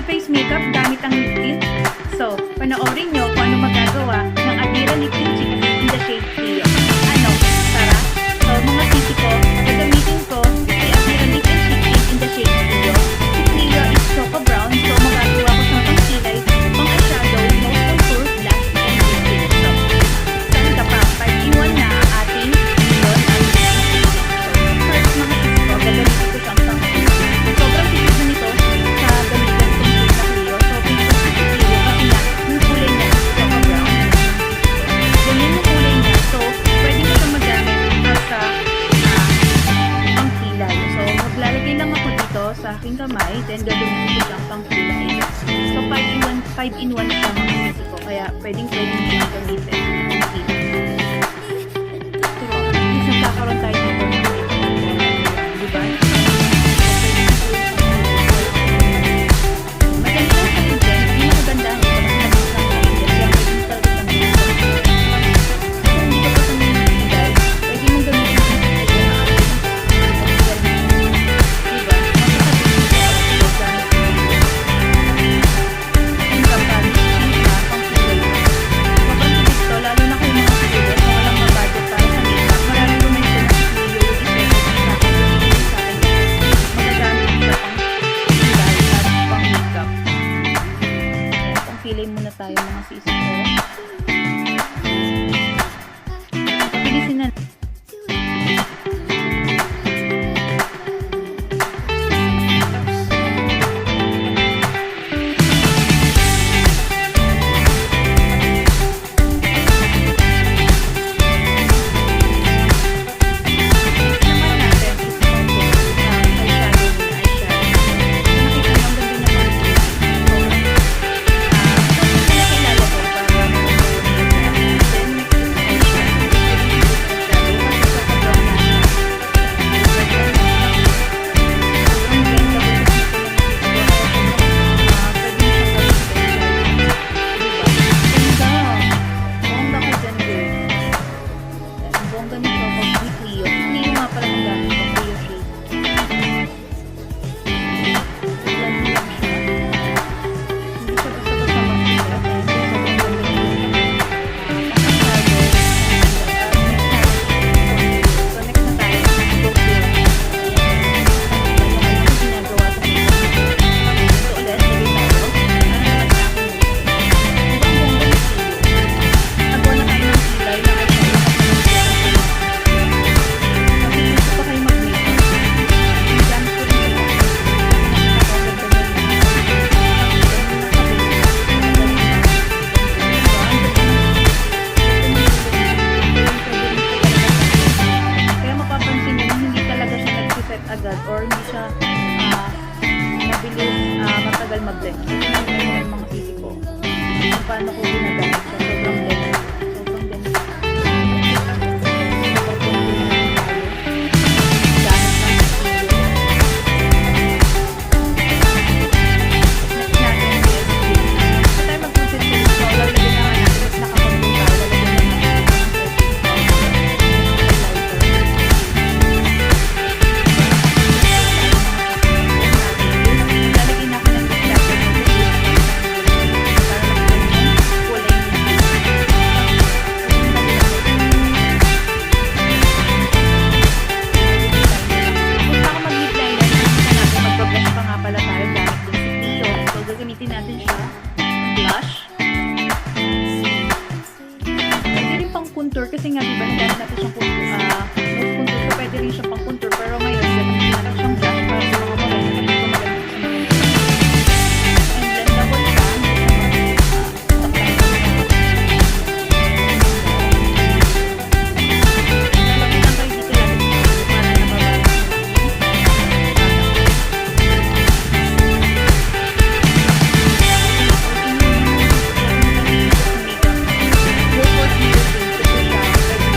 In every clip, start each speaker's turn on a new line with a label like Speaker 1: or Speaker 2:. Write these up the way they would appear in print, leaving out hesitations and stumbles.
Speaker 1: face makeup gamit ang lip tint. So, panoorin nyo kung ano magagawa ng Adira Lip Tint Cheek Tint in the shade Cleo. Ano? Tara! So, mga sisi ko, gagamitin ko si Adira Lip Tint Cheek Tint in the shade Cleo. Si Cleo is Choco Brown, so magagawa ko siyang pang kilay, pang eyeshadow, nose contour, blush, and lip tint. So, saan ka pa? 5-in-1 na ang ating Cleo na lip tint. So, first mga sisi ko, gagamitin ko siyang pang sobrang tipid na nito sa gamitan kong shade na Cleo. So, pinto si Cleo kasi na yung kulay niya is Choco Brown. Ganyan yung kulay niya. So, pwede mo siyang magamit sa pang kilay. So, maglalagay lang ako dito sa aking kamay, then gagamitin ko siyang pang kilay. So, 5-in-1 siya mga sisi ko. Kaya, pwedeng siyang gamitin pang kilay. So, is nagkakaroon tayo dito ng diba? Madali lang sa rin din. Hindi maganda ito kasi mabilis lang sa rin din. Kaya pwedeng talaga siyang gamitin. Kung hindi ka pa sa mga kilay, pwede mong gamitin yung kilay na ating diba? Masasabing ko kasi gamit ko dito. Ang kapal, siya, pang kilay. Sobrang tipid to, lalo na kung mga student na walang mabudget para sa makeup. Maraming bumili ko na si Cleo, i-set ko sa akin, gamitin sa akin. Magagamit siya pang kilay at pang makeup. So, pang kilay muna tayo mga sisi ko. Pabilisin na. Naman natin is contour eyeshadow muna, eyeshadow. Nakita mo, ang ganda niya pang kilay. So, pinakilala ko para then next is eyeshadow. Pwede yung eyeshadow kasi Choco Brown na siya. Sobrang ganda ko kasi ito mga sisi ko. Kaya sobrang pwede mo siyang gamitin lalo na. Diba? Ganda! Bongga ka dyan, girl. Ang bongga ni Choco ni Cleo. Cleo nga pala ang gamit ko, Cleo shade. Blend mo lang siya. Hindi siya basta-basta mag-set. Ayan, so sobrang ganda niya yung pang-eyeshadow. So, next na tayo. Contour. Ayan, yung ginagawa sa makeup. So, ulit, lagay tayo. Ano naman sa akin yun? Diba ang bongga ni Cleo? Nagawa na tayo ng kilay na eyeshadow kasi nag-set ko na. Kasi gusto pa kayo mag-makeup. Gamit ko rin siya pang contour. Kasi nakita ko ang ganda niya yung ganun na kabila. Kaya mapapansin nyo na hindi talaga siya nag-set agad or hindi siya mabilis matagal mag-blend. Kasi naman yung mga sisi ko. Kung paano ko ginagamit siya. Sobrang blend. Sobrang blend. Sobrang contour na naman tayo. Gamit ng Cleo. Next natin is so tayo mag-concentrate. So, lalagyan na nga natin. Mas nakakontrol tayo. Lalagyan na natin ng setting powder. Lalagyan na ako ng lip liner. Para makita niyo yung kulay niya. Kung ako mag-lip liner, nakikita natin mag-blush pa nga pala tayo gamit din si Cleo. So, gagamitin natin siya. Blush. Pwede rin pang contour kasi nga diba nagamit natin siyang nose contour. So, pwede rin siyang pang contour. Pero ngayon, gagamitin natin siyang blush para sa mga moreno. Hindi ko magamit sa mga moreno. And blendable siya. Hindi siya mag-taklang sa lalagyan lang kayo dito lagi para nababalance natin. Go for Cleo shade kasi siya pwede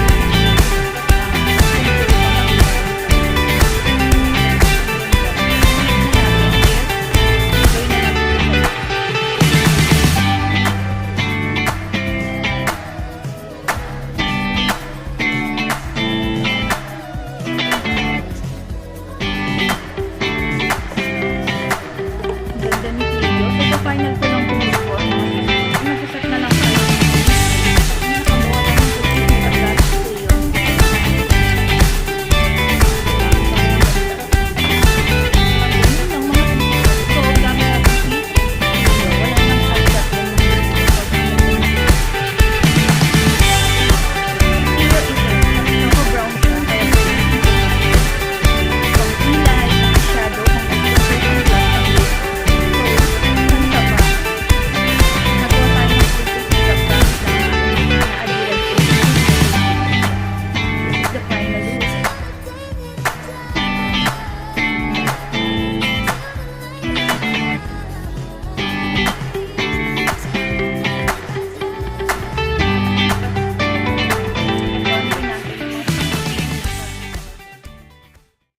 Speaker 1: final ko